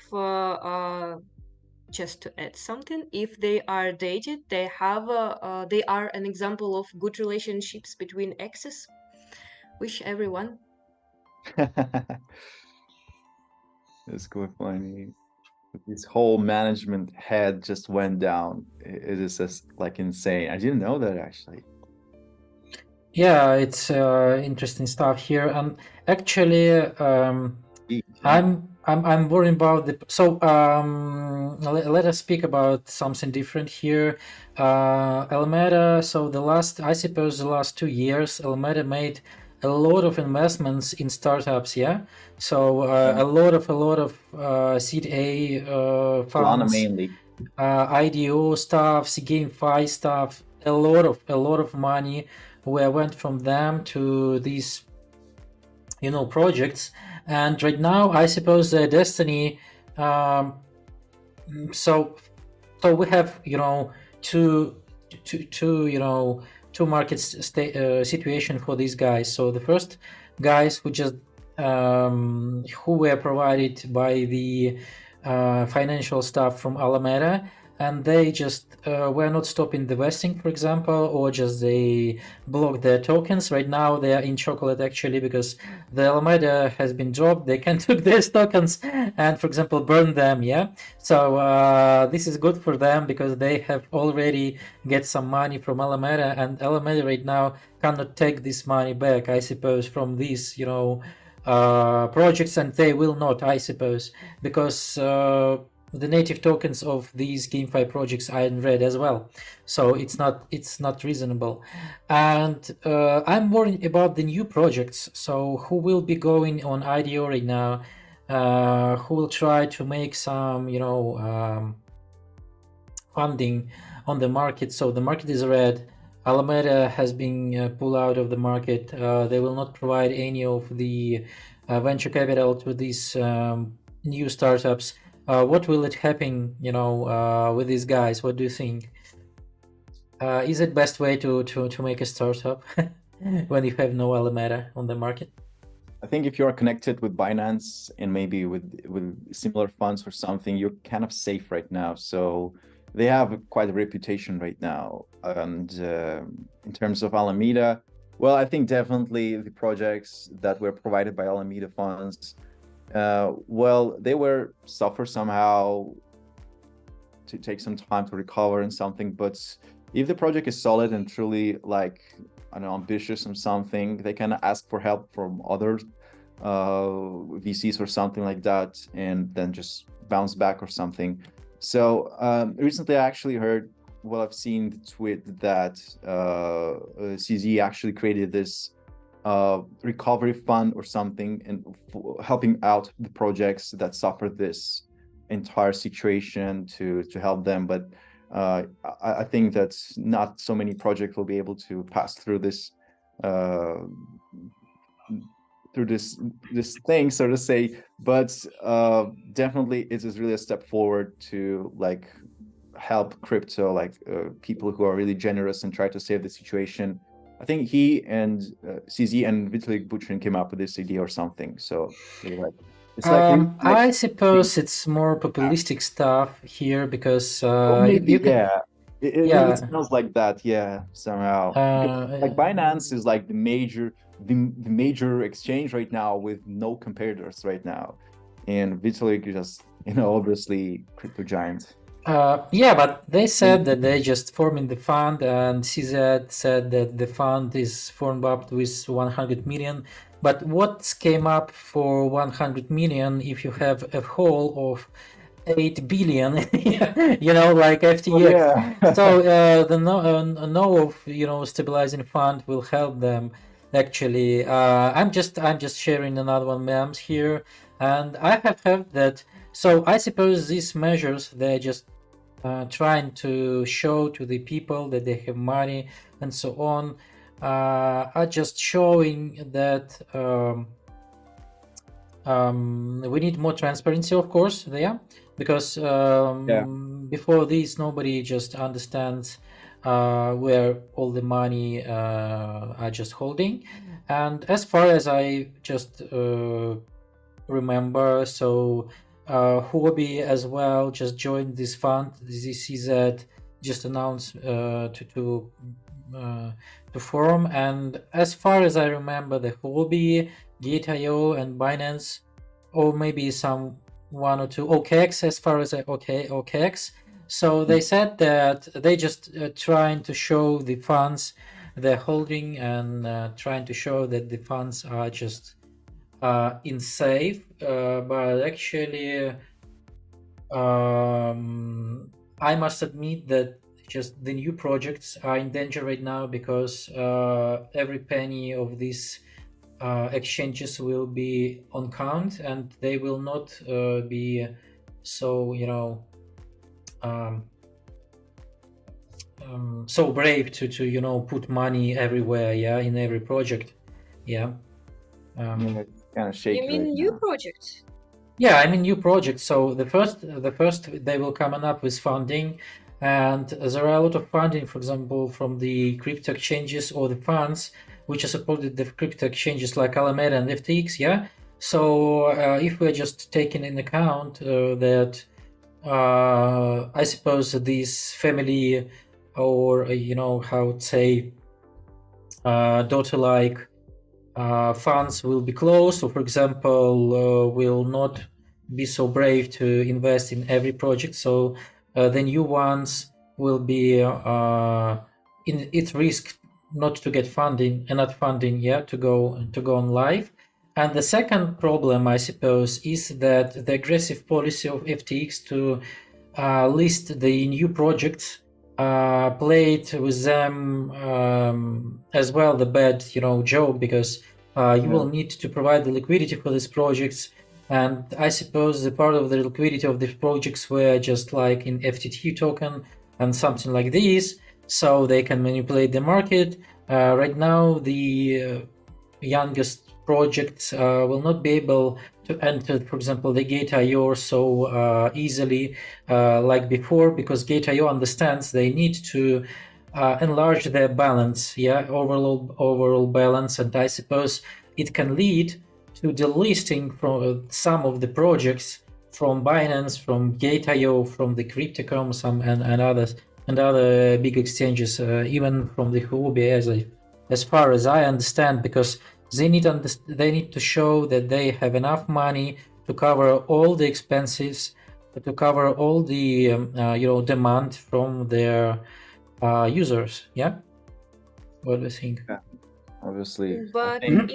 just to add something, if they are dated, they are an example of good relationships between exes. Wish everyone. It's quite funny. This whole management head just went down. It is just like insane. I didn't know that actually. Yeah, it's interesting stuff here, and actually, I'm worried about the. So let us speak about something different here. Alameda. So I suppose the last 2 years, Alameda made a lot of investments in startups. Yeah. So a lot of seed A Solana funds, mainly. IDO stuff, GameFi stuff. A lot of money went from them to these projects. And right now I suppose Destiny, so we have two market situation for these guys. So the first guys who just who were provided by the financial stuff from Alameda, and they just were not stopping the vesting, for example, or just they blocked their tokens. Right now they are in chocolate actually, because the Alameda has been dropped. They can took their tokens and, for example, burn them. Yeah. So this is good for them because they have already get some money from Alameda, and Alameda right now cannot take this money back, I suppose, from these projects, and they will not, I suppose, because the native tokens of these GameFi projects are in red as well, so it's not reasonable. And I'm worried about the new projects. So who will be going on IDO right now? Who will try to make some funding on the market? So the market is red. Alameda has been pulled out of the market. They will not provide any of the venture capital to these new startups. What will it happen, with these guys? What do you think? Is it best way to make a startup when you have no Alameda on the market? I think if you are connected with Binance and maybe with similar funds or something, you're kind of safe right now. So they have quite a reputation right now. And in terms of Alameda, well, I think definitely the projects that were provided by Alameda funds Well, they were suffer somehow to take some time to recover and something, but if the project is solid and truly like, I don't know, ambitious and something, they can ask for help from other VCs or something like that, and then just bounce back or something. So recently I actually heard, well, I've seen the tweet that CZ actually created this recovery fund or something, and helping out the projects that suffered this entire situation to help them. But I think that not so many projects will be able to pass through this this thing, so to say. But definitely it is really a step forward to like help crypto, like people who are really generous and try to save the situation. I think he and CZ and Vitalik Buterin came up with this idea or something. So like, it's like, I suppose it's more populistic stuff here because maybe, you can, yeah, it yeah, really sounds like that, yeah, somehow. Because, like Binance is like the major exchange right now with no competitors right now, and Vitalik is just, you know, obviously crypto giant. yeah, but they said that they just forming the fund, and CZ said that the fund is formed up with 100 million. But what came up for 100 million if you have a whole of 8 billion, you know, like FTX? Oh, yeah. So the no of, you know, stabilizing fund will help them. Actually, I'm just sharing another one memes here, and I have heard that. So I suppose these measures, they're just trying to show to the people that they have money and so on, are just showing that we need more transparency, of course, there, because before this, nobody just understands where all the money are just holding. And as far as I just remember, so Huobi as well just joined this fund. This CZ just announced to form, and as far as I remember, the Huobi, Gate.io, and Binance, or maybe some one or two OKX, as far as OKX. So they said that they just trying to show the funds they're holding, and trying to show that the funds are just in safe, but actually I must admit that just the new projects are in danger right now, because every penny of these exchanges will be on count, and they will not be so, you know, so brave to you know, put money everywhere, yeah, in every project, yeah. Kind of shaky. You mean right new now. projects? Yeah, I mean new projects. So the first they will come up with funding, and there are a lot of funding, for example, from the crypto exchanges or the funds which are supported the crypto exchanges like Alameda and FTX. Yeah. So if we're just taking in account that I suppose this family, or you know, how to say, daughter-like funds will be closed, or for example will not be so brave to invest in every project, so the new ones will be in its risk not to get funding, and not funding yet to go on live. And the second problem, I suppose, is that the aggressive policy of FTX to list the new projects played with them as well the bad, you know, joke, because you will need to provide the liquidity for these projects, and I suppose the part of the liquidity of these projects were just like in FTT token and something like this, so they can manipulate the market. Right now, the youngest projects will not be able to enter, for example, the Gate.io so easily like before, because Gate.io understands they need to enlarge their balance, yeah, overall balance, and I suppose it can lead to delisting from some of the projects from Binance, from Gate.io, from the Crypto.com, and others, and other big exchanges, even from the Huobi, as far as I understand, because they need to show that they have enough money to cover all the expenses, to cover all the demand from their users. Yeah, what do you think? Yeah, obviously, I But think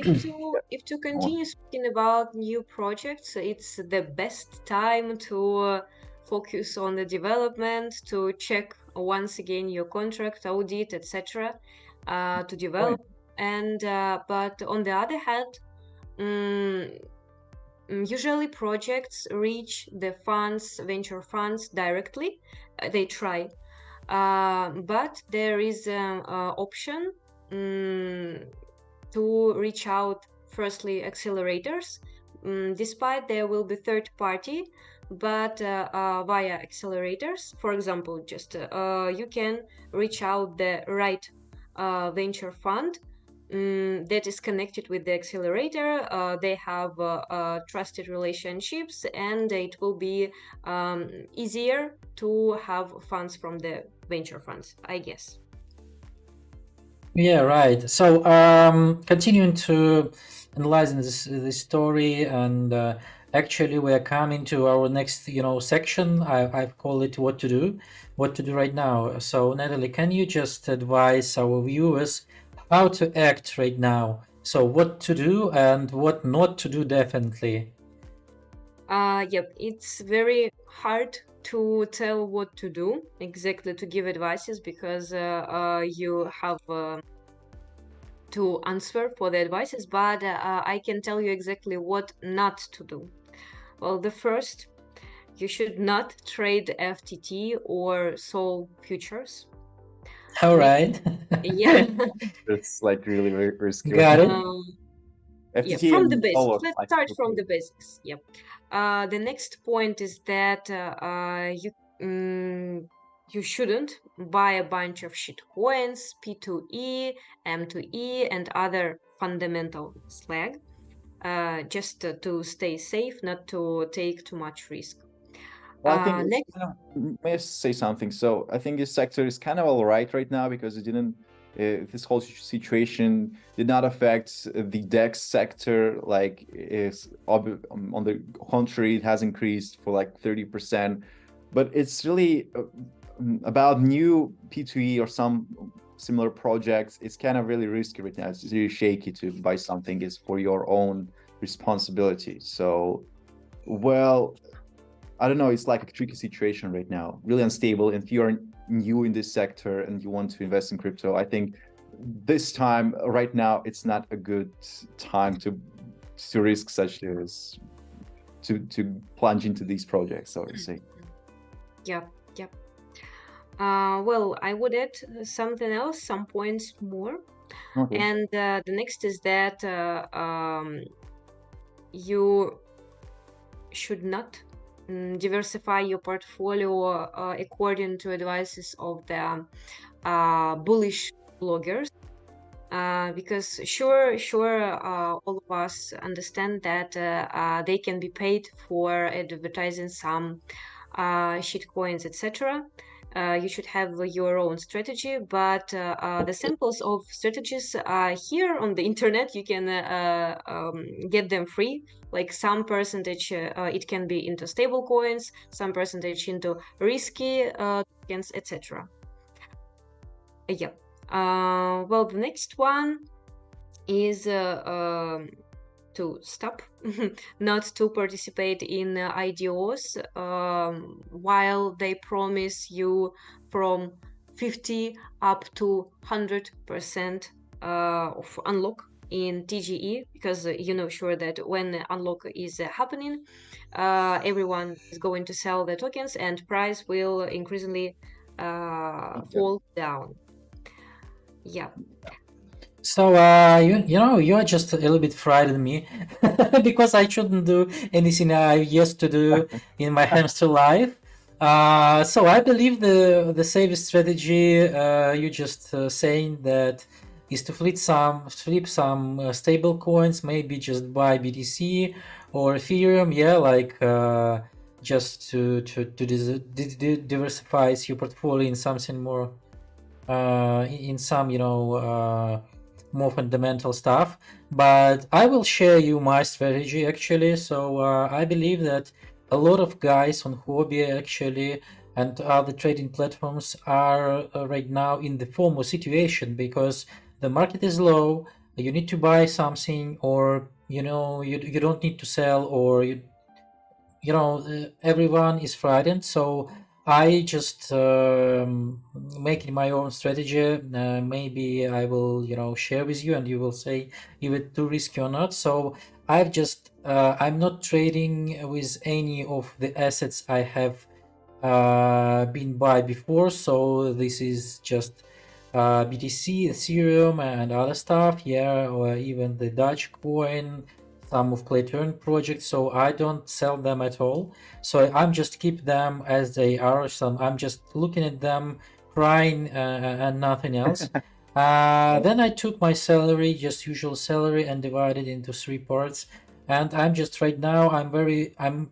if to continue speaking about new projects, it's the best time to focus on the development, to check once again your contract, audit, etc., to develop. And but on the other hand, usually projects reach the funds, venture funds directly. They try, but there is an option to reach out firstly accelerators, despite there will be third party, but via accelerators. For example, just you can reach out the right venture fund that is connected with the accelerator. They have trusted relationships, and it will be easier to have funds from the venture funds, I guess. Yeah, right. So continuing to analyzing this story, and actually we are coming to our next section. I've called it what to do right now. So Natalie, can you just advise our viewers how to act right now? So what to do and what not to do, definitely. Yep, it's very hard to tell what to do exactly, to give advices, because you have to answer for the advices, but I can tell you exactly what not to do. Well, the first, you should not trade FTT or SOL futures. All right. Yeah. it's like really very risky. Got it. Yeah, FTT from the and basics. dollar, Let's like, start from okay. the basics. Yep. The next point is that you shouldn't buy a bunch of shit coins, P2E, M2E, and other fundamental slag, just to stay safe, not to take too much risk. Well, I think it's Next, may I say something? So I think this sector is kind of all right now because it didn't. This whole situation did not affect the DEX sector. Like, is on the contrary, it has increased for like 30%. But it's really about new P2E or some similar projects. It's kind of really risky right now. It's really shaky to buy something. Is for your own responsibility. So, well, I don't know, it's like a tricky situation right now, really unstable. And if you're new in this sector and you want to invest in crypto, I think this time, right now, it's not a good time to risk such as to plunge into these projects, so to say. Yep. Well, I would add something else, some points more. Okay. And the next is that you should not diversify your portfolio according to advices of the bullish bloggers, because sure all of us understand that they can be paid for advertising some shit coins, etc. You should have your own strategy, but the samples of strategies here on the internet, you can get them free. Like some percentage, it can be into stable coins, some percentage into risky tokens, etc. Yeah. Well, the next one is to stop not to participate in IDOs while they promise you from 50 up to 100% of unlock in TGE, because you know sure that when unlock is happening, everyone is going to sell the tokens and price will increasingly fall down. Yeah. So you're just a little bit frightening me because I shouldn't do anything I used to do in my hamster life. So I believe the safest strategy you just saying that is to flip some stable coins, maybe just buy BTC or Ethereum. Yeah, like just to diversify your portfolio in something more in some more fundamental stuff. But I will share you my strategy actually. So I believe that a lot of guys on Hobby actually and other trading platforms are right now in the FOMO situation, because the market is low, you need to buy something, or you don't need to sell, or everyone is frightened. So I just making my own strategy. Maybe I will share with you, and you will say if it's too risky or not. So I'm not trading with any of the assets I have been by before. So this is just BTC, Ethereum, and other stuff, or even the Dogecoin, some of Play-to-Earn projects. So I don't sell them at all. So I'm just keep them as they are. So I'm just looking at them, crying, and nothing else. Then I took my salary, just usual salary, and divided into 3 parts. And I'm just right now, I'm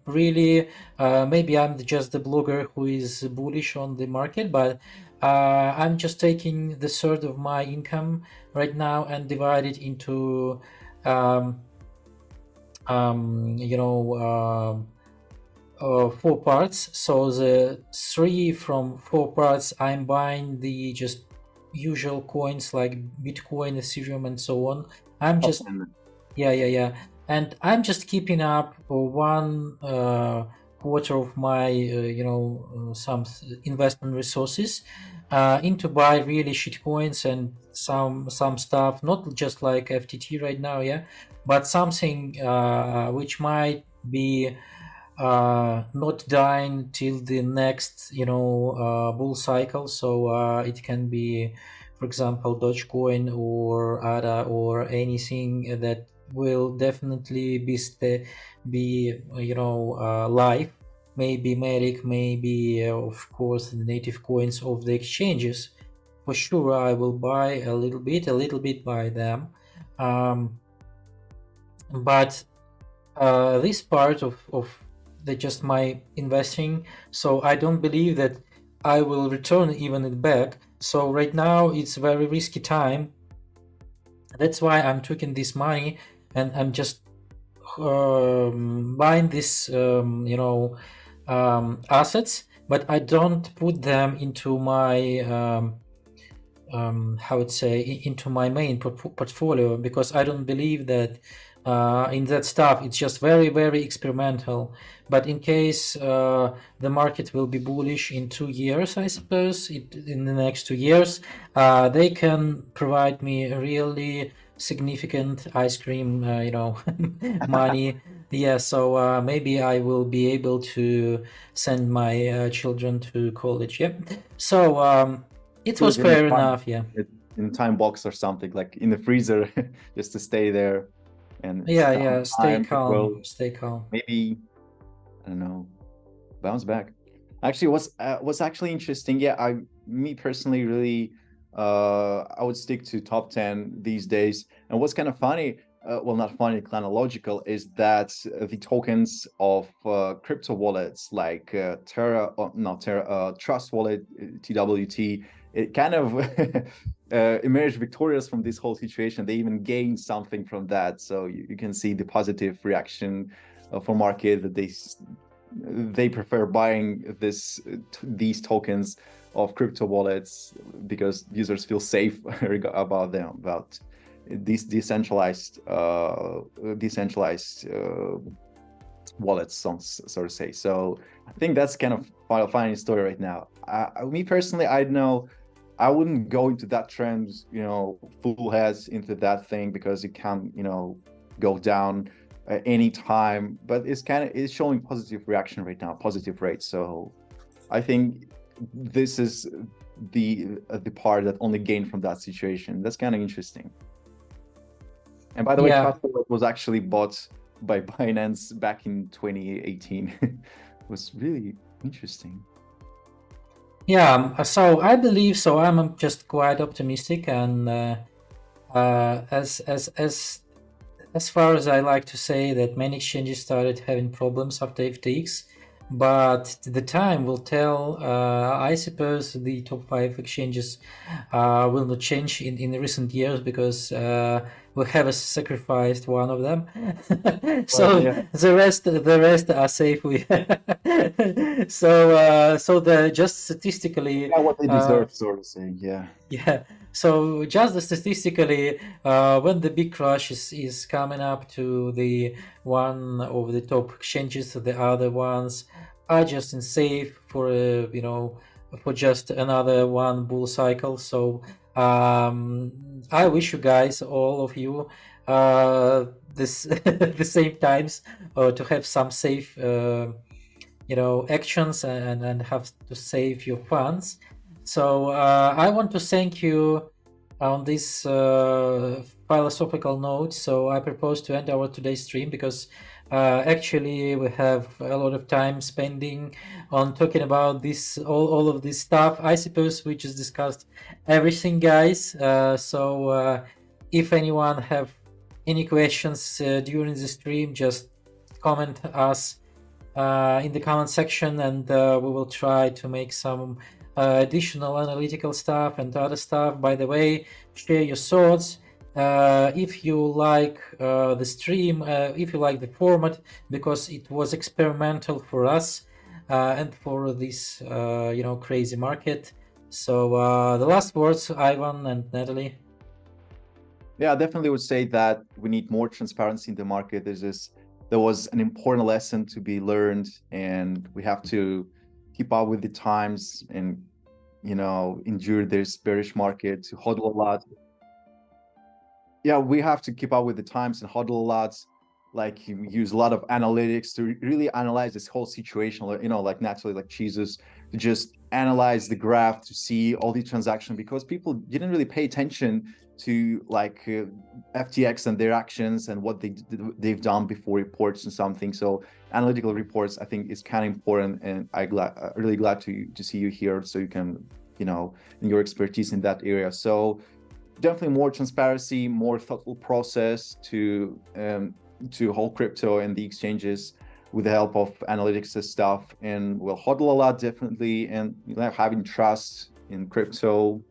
really, maybe I'm just the blogger who is bullish on the market, but I'm just taking the third of my income right now and divide it into, um, 4 parts. So the 3 from 4 parts, I'm buying the just usual coins like Bitcoin, Ethereum, and so on. I'm just yeah. And I'm just keeping up 1 quarter of my some investment resources into buy really shit coins and some stuff, not just like FTT right now, but something which might be not dying till the next bull cycle. So it can be, for example, Dogecoin or ADA or anything that will definitely be live. Maybe Matic, maybe of course the native coins of the exchanges. For sure I will buy a little bit by them. But this part of just my investing, so I don't believe that I will return even it back. So right now it's very risky time. That's why I'm taking this money and I'm just buying this assets, but I don't put them into my into my main portfolio, because I don't believe that in that stuff. It's just very, very experimental. But in case the market will be bullish in 2 years, I suppose, in the next 2 years, they can provide me really significant ice cream, money. Yeah, so maybe I will be able to send my children to college. Yep. So it was fair enough, yeah. In time box or something, like in the freezer, just to stay there and stay calm. Stay calm. Maybe, I don't know, bounce back. Actually, what's actually interesting, me personally really, I would stick to top 10 these days. And what's kind of funny, well, not funny, kind of logical, is that the tokens of crypto wallets like Trust Wallet, TWT, it kind of emerged victorious from this whole situation. They even gained something from that. So you can see the positive reaction for market, that they prefer buying these tokens of crypto wallets because users feel safe about them, about these decentralized wallets, so to say. So I think that's kind of a funny story right now. Me personally, I wouldn't go into that trend, full heads into that thing, because it can, go down any time. But it's showing positive reaction right now, positive rates. So I think this is the part that only gained from that situation. That's kind of interesting. And by the way, Trust Wallet was actually bought by Binance back in 2018. It was really interesting. Yeah, so I believe so. I'm just quite optimistic, and as far as I like to say, that many exchanges started having problems after FTX. but the time will tell. I suppose the top 5 exchanges will not change in the recent years because we have sacrificed one of them. So yeah. the rest are safe. So the just statistically, Yeah, what they deserve, sort of saying. Yeah. yeah. So just statistically, when the big crash is coming up to the one of the top exchanges, the other ones are just in safe for for just another one bull cycle. So I wish you guys, all of you, this the same times to have some safe actions and have to save your funds. So I want to thank you on this philosophical note. So I propose to end our today's stream because actually we have a lot of time spending on talking about this, all of this stuff. I suppose we just discussed everything, guys. So if anyone have any questions during the stream, just comment us in the comment section, and we will try to make some additional analytical stuff and other stuff. By the way, share your thoughts if you like the stream, if you like the format, because it was experimental for us and for this crazy market. So the last words, Ivan and Natalie. Yeah, I definitely would say that we need more transparency in the market. There was an important lesson to be learned, and we have to keep up with the times and endure this bearish market, to hodl a lot. Yeah, we have to keep up with the times and hodl a lot, like use a lot of analytics to really analyze this whole situation, like Natalie, like Cheesus, to just analyze the graph to see all the transactions, because people didn't really pay attention to FTX and their actions and what they've done before reports and something. So analytical reports, I think, is kind of important, and I'm really glad to see you here, so you can, in your expertise in that area. So definitely more transparency, more thoughtful process to hold crypto and the exchanges with the help of analytics and stuff, and we'll hodl a lot differently, and having trust in crypto,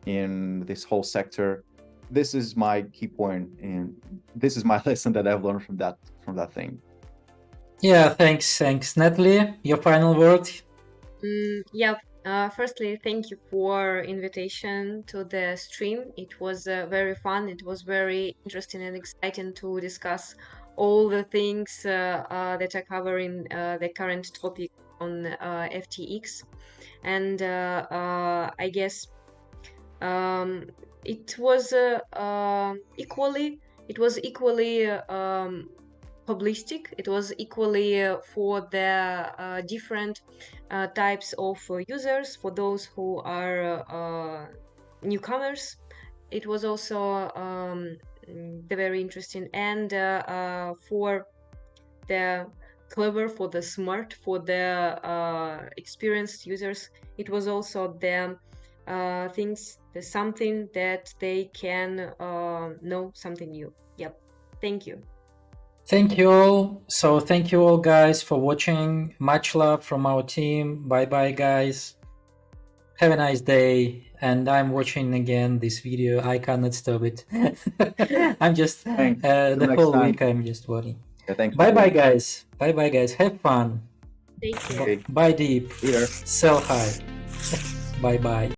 in this whole sector. This is my key point, and this is my lesson that I've learned from that thing. Yeah, thanks, Natalie. Your final word. Yeah. Firstly, thank you for invitation to the stream. It was very fun. It was very interesting and exciting to discuss all the things that are covering the current topic on FTX, and I guess it was equally publicistic. It was equally for the different types of users, for those who are newcomers. It was also the very interesting, and for the clever, for the smart, for the experienced users, it was also the something that they can know something new. Yep. Thank you. Thank you all. So thank you all, guys, for watching. Much love from our team. Bye bye, guys. Have a nice day. And I'm watching again this video. I cannot stop it. I'm just the whole week I'm just watching. Yeah, thank you. Bye bye, guys. Bye bye, guys. Have fun. Take care. Buy deep. Here. Sell high. Bye bye.